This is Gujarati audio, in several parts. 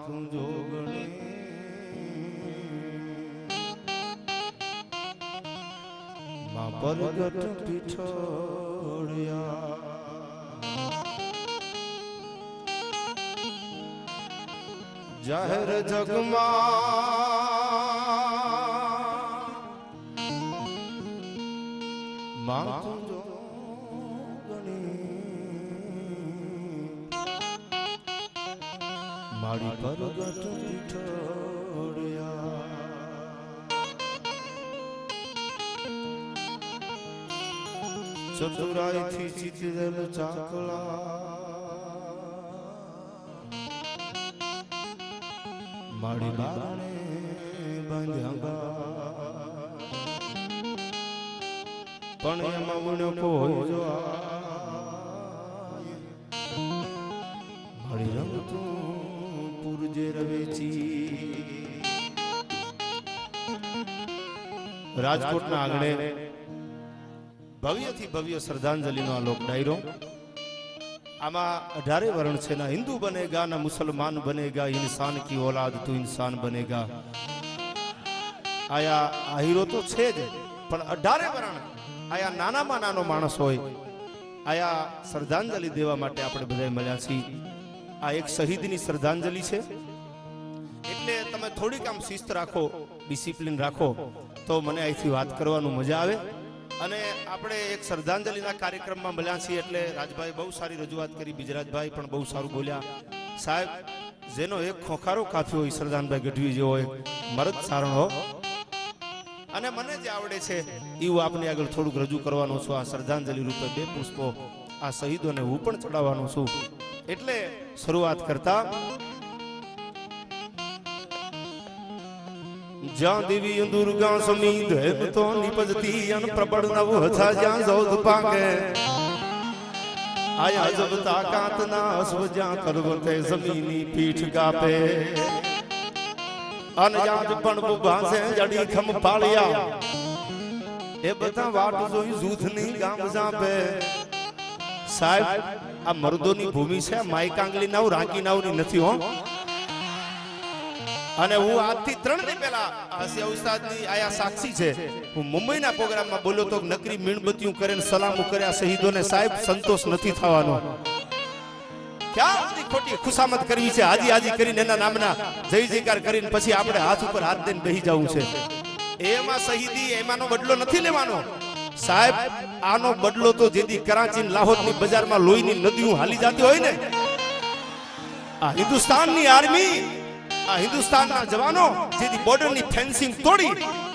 તું જોગણી માં પરગટ પીઠોડિયા જાહેર જગમાં માં તું મારી પરગટ પીઠોડિયા ચતુરાઈથી ચીતરેલ ચાકલા મારી બારણે બાંધ્યા પણ એમાં મને કોઈ જો મારી રંગ તું પૂરજે રવેચી રાજકોટના આંગણે ભવ્યથી ભવ્ય શ્રદ્ધાંજલિનો આ લોક ડાયરો આમાં 18 વર્ણ છે ના હિન્દુ બનેગા ના મુસલમાન બનેગા इंसान की औलाद तो इंसान बनेगा આયા આ હીરો તો છે જ પણ 18 વર્ણ આયા નાનામાં નાનો માણસ હોય આયા શ્રદ્ધાંજલિ દેવા માટે આપણે બધા મળ્યા છીએ આ એક શહીદની શ્રદ્ધાંજલિ છે એટલે તમે થોડીક આમ શિસ્ત રાખો ડિસિપ્લિન રાખો તો મને અહીંથી વાત કરવાનું મજા આવે અને આપણે એક શ્રદ્ધાંજલિના કાર્યક્રમમાં મળ્યા છીએ એટલે રાજભાઈ બહુ સારી રજૂઆત કરી બિજરાજભાઈ પણ બહુ સારું બોલ્યા સાહેબ જેનો એક ખોખારો કાફી હોય સરદાનભાઈ ગઢવી જેવો એક મરદ સારણો અને મને જે આવડે છે એવું આપને આગળ થોડુંક રજૂ કરવાનું છું આ શ્રદ્ધાંજલિ રૂપે 2 પુષ્પો આ શહીદોને હું પણ ચડાવવાનો છું એટલે શરૂઆત કરતા જ્યાં દેવી દુર્ગા સમી દેવ તો નિપજતી અન પ્રબળ નવ હથા જ્યાં જોધ પાકે આયા જબ તાકાત ના અશ્વ જ્યાં કરવતે જમીની પીઠ કાપે અન જ્યાં પણ ભાસે જડી ખમ પાળ્યા એ બધા વાટ જોઈ જૂથની ગામ જાપે સાહેબ આ મર્દોની ભૂમિ છે માઈકાંગલી નાવ રાંકી નાવની નથી હો અને હું આજથી 3 દી પહેલા આસિયા ઉસ્તાદની આયા સાક્ષી છે હું મુંબઈના પ્રોગ્રામમાં બોલ્યો તો નકરી મીણબત્તીઓ કરીને સલામો કર્યા શહીદોને સાહેબ સંતોષ નથી થવાનો ક્યાં બધી ખોટી ખુશામત કરવી છે હાજી હાજી કરીને એના નામના જય જયકાર કરીને પછી આપણે હાથ ઉપર હાથ દઈને બેહી જવું છે એમાં શહીદી એમાંનો બદલો નથી લેવાનો સાહેબ આનો બદલો તો જેદી કરાચી લાહોરની બજારમાં લોહીની નદીઓ હાલી જતી હોય ને આ હિન્દુસ્તાનની આર્મી આ હિન્દુસ્તાનના જવાનો જેદી બોર્ડરની ફેન્સિંગ તોડી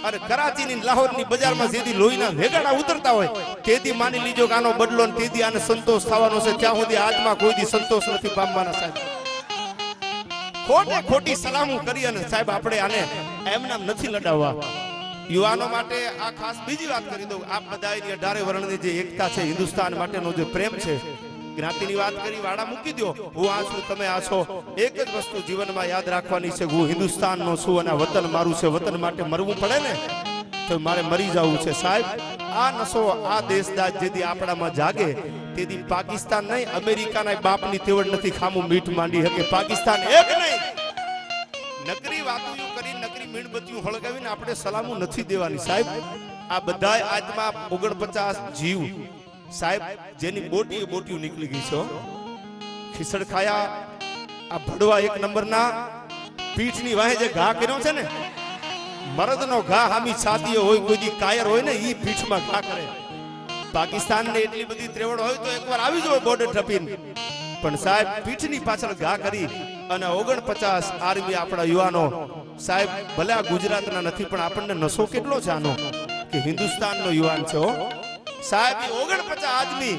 અને કરાચીની લાહોરની બજારમાં જેદી લોહીના વેગાડા ઉતરતા હોય તેદી માની લીજો કે આનો બદલો ને તેદી આને સંતોષ થવાનો છે ત્યાં સુધી આત્મા કોઈ દી સંતોષ નથી પામવાના સાહેબ ખોટે ખોટી સલામો કરી અને સાહેબ આપણે આને એમનામ નથી લડાવવા યુવાનો માટે આ ખાસ બીજી વાત કરી દઉં આપ બધાની 18 વર્ણની જે એકતા છે હિન્દુસ્તાન માટેનો જે પ્રેમ છે જ્ઞાતિની વાત કરી વાડા મૂકી દો હું આ છું તમે આ છો એક જ વસ્તુ જીવનમાં યાદ રાખવાની છે હું હિન્દુસ્તાનનો છું અને વતન મારું છે વતન માટે મરવું પડે ને તો મારે મરી જવું છે સાહેબ આ નસો આ દેશદાજ જેદી આપણામાં જાગે તેદી પાકિસ્તાન નહીં અમેરિકાના બાપની તેવડ નથી ખામું મીઠ માંડી શકે પાકિસ્તાન એક નહીં નકરી વાતો કરી નકરી મીણબત્તીઓ હળગાવીને આપણે સલામો નથી દેવાની સાહેબ આ બધાય આત્મા 49 જીવ સાહેબ જેની બોટીઓ નીકળી ગઈ છે ખીસડ ખાયા આ ભડવા 1 નંબરના પીઠની વાહે જે ઘા કર્યો છે ને મરદનો ઘા હામી છાતીએ હોય કોઈ દી કાયર હોય ને ઈ પીઠમાં ઘા કરે પાકિસ્તાનને એટલી બધી ત્રેવડ હોય તો એકવાર આવી જાય બોર્ડર ટપીને પણ સાહેબ પીઠની પાછળ ઘા કરી અને 49 આર્મી આપણા યુવાનો સાહેબ ભલે આ ગુજરાતના નથી પણ આપણને નશો કેટલો છે આનો કે હિન્દુસ્તાનનો યુવાન છે સાહેબ 49 આદમી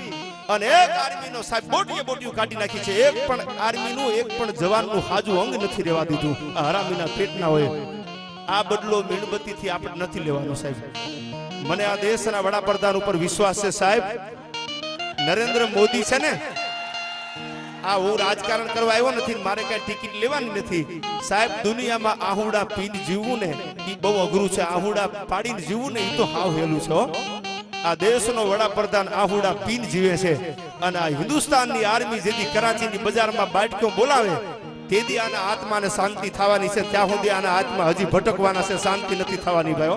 અને એક આર્મીનો સાહેબ બોટીઓ કાઢી નાખી છે એક પણ આર્મીનું એક પણ જવાનનું હાજુ અંગ નથી રહેવા દીધું આ હરામીના પેટના હોય આ બદલો મીણબત્તીથી આપણે નથી લેવાનો સાહેબ મને આ દેશના વડાપ્રધાન ઉપર વિશ્વાસ છે સાહેબ નરેન્દ્ર મોદી છે ને આ હું રાજકારણ કરવા આવ્યો નથી મારે કઈ ટિકિટ લેવાની નથી સાહેબ દુનિયામાં આહુડા પીને જીવવું ને ઈ બહુ અઘરું છે આહુડા પાડીને જીવવું ને ઈ તો હાવ હેલું છે આ દેશનો વડાપ્રધાન આહુડા પીન જીવે છે અને આ હિન્દુસ્તાનની આર્મી જેથી કરાચીની બજારમાં બાટકો બોલાવે તેદી આના આત્માને શાંતિ થવાની છે, ત્યાં સુધી આના આત્મા હજી ભટકવાના છે, શાંતિ નથી થવાની ભાઈઓ.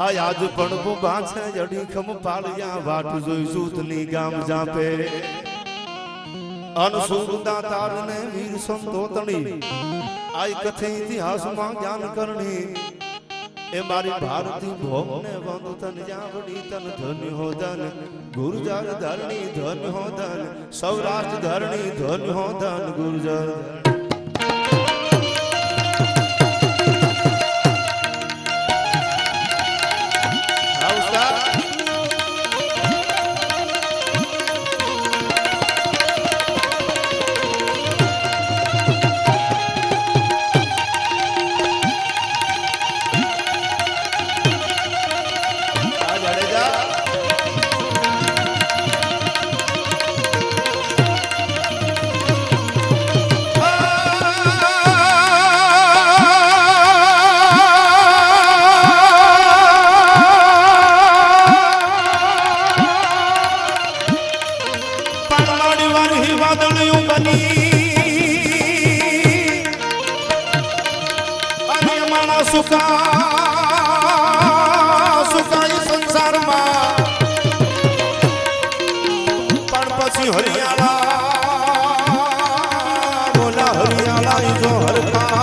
આજ પણ બુબા છે જડી ખમ પાળિયા વાટ જોઈ સૂતની ગામ જાપે અનસુરદા તારને વીર સંતોતણી આઈ કથે ઇતિહાસમાં જ્ઞાન કરણી એ મારી ભારતી ભોમને વંદુ તન જાવડી તન ધન્ય હો ધન ગુરુજર ધરણી ધન્ય હો ધન સૌરાષ્ટ્ર ધરણી ધન્ય હો ધન ગુરુજર. સુકાઈ સંસારમાં પણ પછી હરિયાળા બોલા હરિયાળા જો હરખા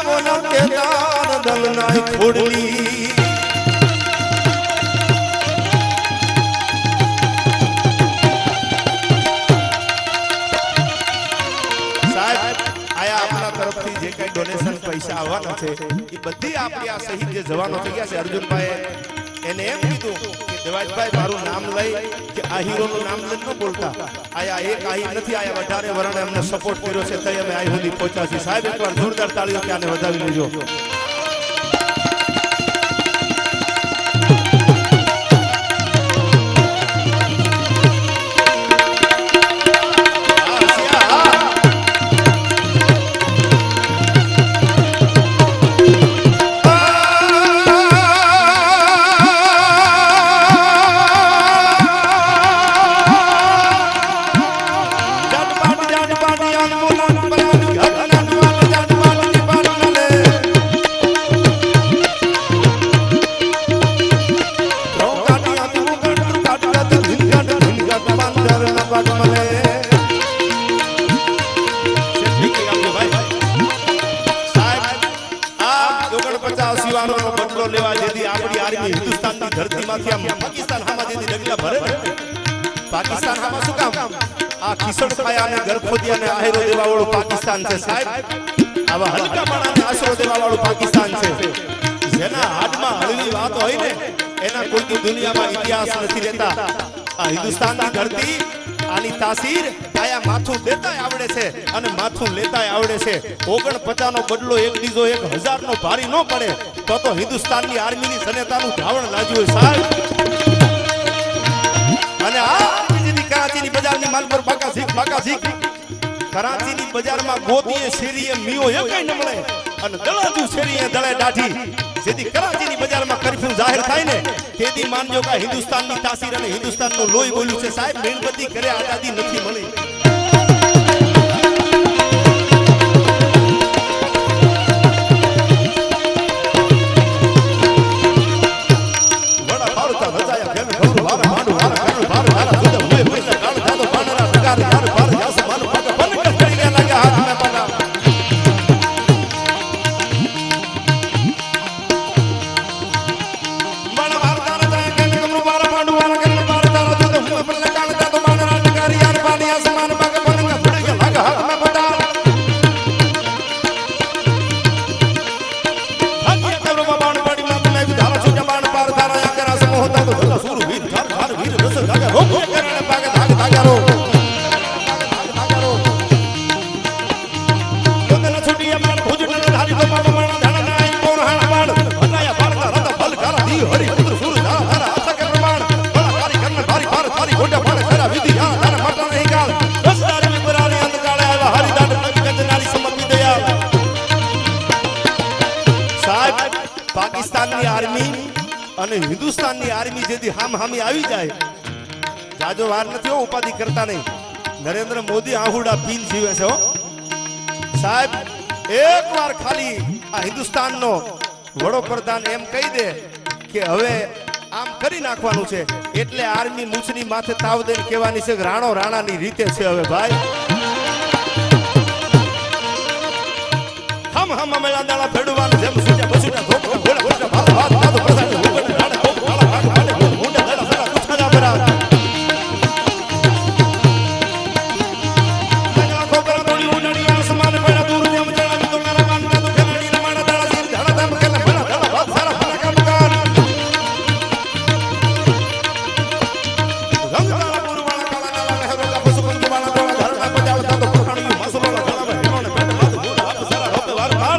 બોલા કેદાર દલના ખોડલી ડોનેશન પૈસા આવવાના છે એ બધી આપણી આ શહીદ જે જવાનો થઈ ગયા છે અર્જુનભાઈ એને એમ કીધું કે દેવાજભાઈ મારું નામ લઈ કે આ હીરોનું નામ લઈ ન બોલતા આયા એક આહી નથી આયા વધારે વરણે અમને સપોર્ટ કર્યો છે તઈ અમે આહી સુધી પહોંચ્યા છીએ. સાહેબ એકવાર જોરદાર તાળીઓ કે આને વધાવી લેજો. પાકિસ્તાન આમાં શું કામ આ કિશોર ખાયાને ગરખોદિયાને આહેરો દેવા વાળું પાકિસ્તાન છે સાહેબ. આવા હલકા માણાને આશરો દેવા વાળું પાકિસ્તાન છે. જેના હાથમાં હળવી વાત હોય ને એના કોઈ દુનિયામાં ઇતિહાસ નથી રહેતા. આ હિન્દુસ્તાનની ધરતી આની તાસીર આયા માથું દેતાય આવડે છે અને માથું લેતાય આવડે છે. 49 નો બદલો એક બીજો 1000 નો ભારી ન પડે તો હિન્દુસ્તાનની આર્મીની જનતાનું ધાવણ લાજ્યું હોય સાહેબ. અને આ કરાચીની બજારની માલ પર બાકા ઝીક કરાચીની બજારમાં ગોતીએ શેરીએ મિયો એકાઈ ન મળે અને દળાજુ શેરીએ દળે દાઢી. જેથી કરાચીની બજારમાં કરફ્યુ જાહેર થાય ને તેથી માનજો કે હિન્દુસ્તાનની તાસીર અને હિન્દુસ્તાનનું લોહી બોલ્યું છે સાહેબ. મીણબત્તી કરે આઝાદી નથી મળી. પાકિસ્તાનની આર્મી અને હિન્દુસ્તાનની આર્મી જેથી હામ હામી આવી જાય જાજો વાર નથી હો, ઉપાધિ કરતા નહીં. નરેન્દ્ર મોદી આહુડા પીન જીવે છે હો સાહેબ. એકવાર ખાલી આ હિન્દુસ્તાનનો વડાપ્રધાન એમ કહી દે કે હવે આમ કરી નાખવાનું છે એટલે આર્મી મૂછની માથે તાવ દઈને કહેવાની છે કે રાણો રાણાની રીતે છે હવે ભાઈ. હમ મેળા દાડા ફેડવાનું જેમ સુજા બસુના ધોકો ભોળા ભોળા ભાત ભાત ભાત પ્રસાદ ઉગડે રાણા ધોકો કાળા ભાગ ભાડે મુંડે દાડા સારા કુછાડા બરા નગલા ખોકરા તોડી ઉડાડી આસમાન પડ્યા દૂર જેમ જણા તો મારા માનના તો ખેલાડી રમાડા દાડા જીર ધડા ધમ કેલા ભલા ધડા ભાત સારા ફરા કામ કર રંગ દાડા પુરવાળા કાળા કાળા લહેરો કા પશુ પંખ વાળા દોડા ધરણા બજાવતા તો પખાણિયું મસલોલા ગળાવે હેરોને પેટ ભાત ભૂત હાથ સારા હોપે વાર ભાડ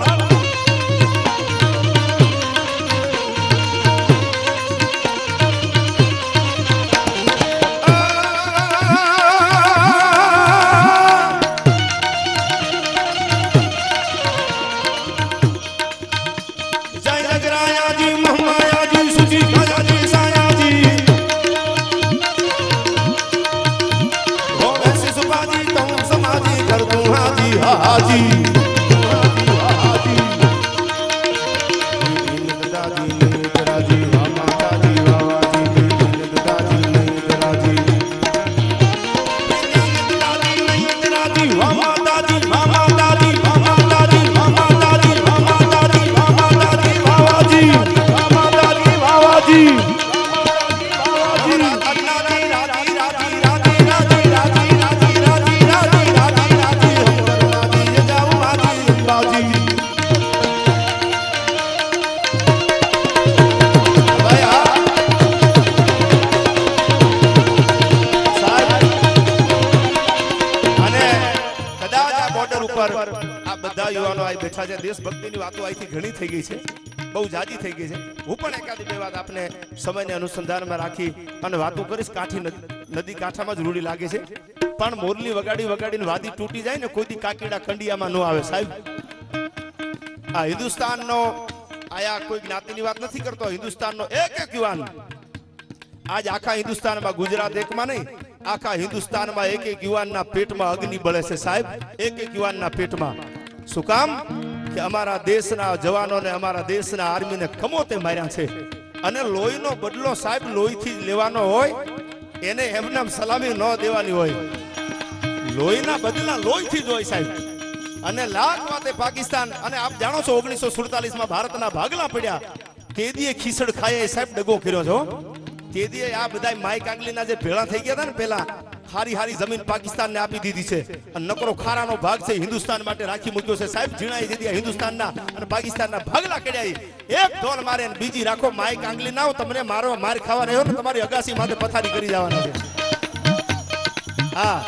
દેશભક્તિની વાતો અહીંથી ઘણી થઈ ગઈ છે, બહુ જાજી થઈ ગઈ છે. હું પણ એકાદી બે વાત આપને સમયને અનુસંધાનમાં રાખી અને વાતો કરીશ. કાઠી નદી કાંઠામાં જ રૂડી લાગે છે પણ મોરલી વગાડી વગાડીને વાદી તૂટી જાય ને કોઈ દી કાકીડા ખંડિયામાં ન આવે સાહેબ. આ હિન્દુસ્તાનનો આયા કોઈ જ્ઞાતિની વાત નથી કરતો. હિન્દુસ્તાનનો એક એક યુવાન આજ આખા હિન્દુસ્તાનમાં, ગુજરાત એકમાં નહીં, આખા હિન્દુસ્તાનમાં એક એક યુવાનના પેટમાં અગ્નિ બળે છે સાહેબ. એક એક યુવાનના પેટમાં. શું કામ? કે અમારા દેશના જવાનોને, અમારા દેશના આર્મીને કમોતે માર્યા છે. અને લોહીનો બદલો સાહેબ લોહીથી જ લેવાનો હોય, એને એમને સલામી ન દેવાની હોય. લોહીના બદલા લોહીથી જ હોય સાહેબ. અને લાખ વાતે પાકિસ્તાન, અને આપ જાણો છો 1947માં ભારતના ભાગલા પડ્યા તેદીએ ખીસડ ખાય સાહેબ ડગો કર્યો છો. તેદીએ આ બધા માઈ કાંગલીના જે ભેળા થઈ ગયા હતા ને પેલા, હારી હારી જમીન પાકિસ્તાનને આપી દીધી છે. અને નકરો ખારાનો ભાગ છે હિન્દુસ્તાન માટે રાખી મૂક્યો છે સાહેબ. જીણાઈ દીધી હિન્દુસ્તાનના અને પાકિસ્તાનના ભાગલા કર્યા. એક ઢોલ મારે ને બીજી રાખો માઈ કાંગલી ના, તમને મારો માર ખાવા રહ્યો ને તમારી અગાસી માથે પથારી કરી જવાના છે. હા,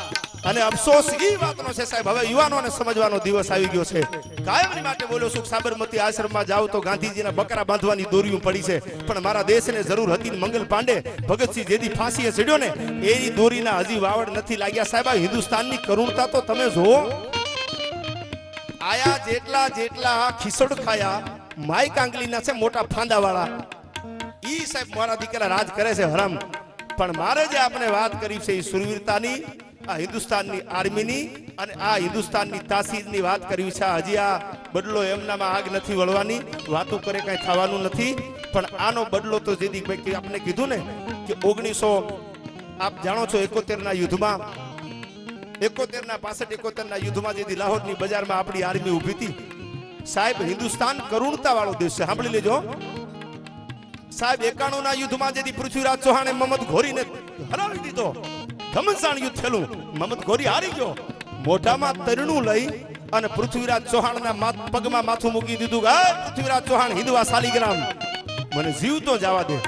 અને અફસોસ ઈ વાતનો છે સાહેબ, હવે યુવાનોને સમજવાનો દિવસ આવી ગયો છે. કાયમની માટે બોલ્યો છું, સાબરમતી આશ્રમમાં જાવ તો ગાંધીજીના બકરા બાંધવાની દોરીઓ પડી છે, પણ મારા દેશને જરૂર હતી. મંગલ પાંડે, ભગતસિંહ જેદી ફાંસીએ ચડ્યો ને એની દોરીના હજી વાવડ નથી લાગ્યા સાહેબ. આ હિન્દુસ્તાનની કરુણતા તો તમે જોવો. આયા જેટલા જેટલા ખીસડ ખાયા માઈ કાંગલીના છે, મોટા ફાંદાવાળા, ઈ સાહેબ મારા દીકરા રાજ કરે છે હરામ. પણ મારે જે આપણે વાત કરી છે એ સુરવીરતાની, આ હિન્દુસ્તાનની આર્મીની અને આ હિન્દુસ્તાનની તાસીરની વાત કરવી છે. હજી આ બદલો એમનામાં આગ નથી વળવાની, વાતો કરે કઈ થવાનું નથી. પણ આનો બદલો તો જેદી આપણે કીધું ને કે 1900 આપ જાણો છો 71ના યુદ્ધમાં, 71ના 65-71ના યુદ્ધમાં જેદી લાહોરની બજારમાં આપણી આર્મી ઊભી હતી સાહેબ. હિન્દુસ્તાન કરુણતા વાળો દેશ છે, સાંભળી લેજો સાહેબ. 91ના યુદ્ધમાં જેદી પૃથ્વીરાજ ચૌહાણે મહમદ ઘોરીને હરાવી દીધો, ઘમસાણ યુદ્ધ થયેલું, મહમદ ઘોરી હારી ગયો. મોઢામાં તરણું લઈ અને પૃથ્વીરાજ ચૌહાણના પગમાં માથું મૂકી દીધું. પૃથ્વીરાજ ચૌહાણ હિન્દવા શાલિગ્રામ, મને જીવતો જવા દે.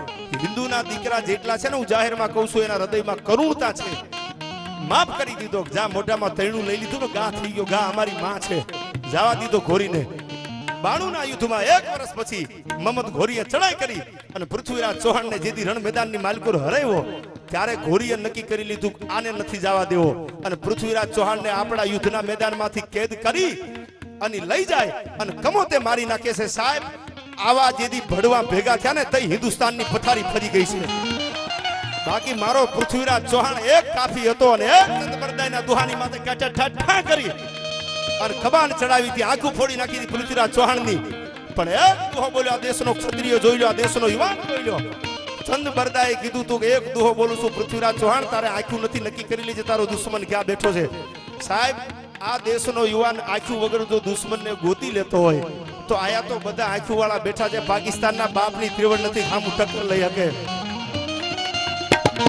હિન્દુના દીકરા જેટલા છે ને, હું જાહેરમાં કહું છું, એના હૃદયમાં કરુણતા છે. માફ કરી દીધો, જા મોઢામાં તરણું લઈ લીધું ને, ગા થઈ ગયો, ગા અમારી માં છે, જવા દીધો ઘોરીને. 92ના યુદ્ધમાં 1 વર્ષ પછી મહમદ ઘોરીએ ચડાઈ કરી અને પૃથ્વીરાજ ચૌહાણને જેથી રણ મેદાનની માલકુર હરાવ્યો, ત્યારે ઘોરીએ નક્કી કરી લીધું આને નથી જવા દેવો. અને પૃથ્વીરાજ ચૌહાણને આપણા યુદ્ધના મેદાનમાંથી કેદ કરી અને લઈ જાય અને કમોતે મારી નાખે છે સાહેબ. આવા જેદી ભડવા ભેગા થયા ને તઈ હિન્દુસ્તાનની પથારી ફરી ગઈ છે. બાકી મારો પૃથ્વીરાજ ચૌહાણ એક કાફી હતો અને એક ચંદબરદાઈના દુહાની માથે કાચા ઠાઠા કરી અને કબાન ચડાવી હતી, આખું ફોડી નાખી હતી પૃથ્વીરાજ ચૌહાણની. પણ એક દુહો બોલ્યો, આ દેશનો ક્ષત્રિય જોઈ લો, આ દેશનો યુવાન જોઈ લો. ચંદબરદાએ કીધું તું કે એક દુહો બોલું છું પૃથ્વીરાજ ચૌહાણ, તારે આખું નથી, નક્કી કરી લેજે તારો દુશ્મન ક્યાં બેઠો છે. સાહેબ, આ દેશનો યુવાન આખું વગર જો દુશ્મનને ગોતી લેતો હોય તો આયા તો બધા આખું વાળા બેઠા છે. પાકિસ્તાનના બાપની ત્રેવડ નથી, સામું ટક્કર લઈ શકે.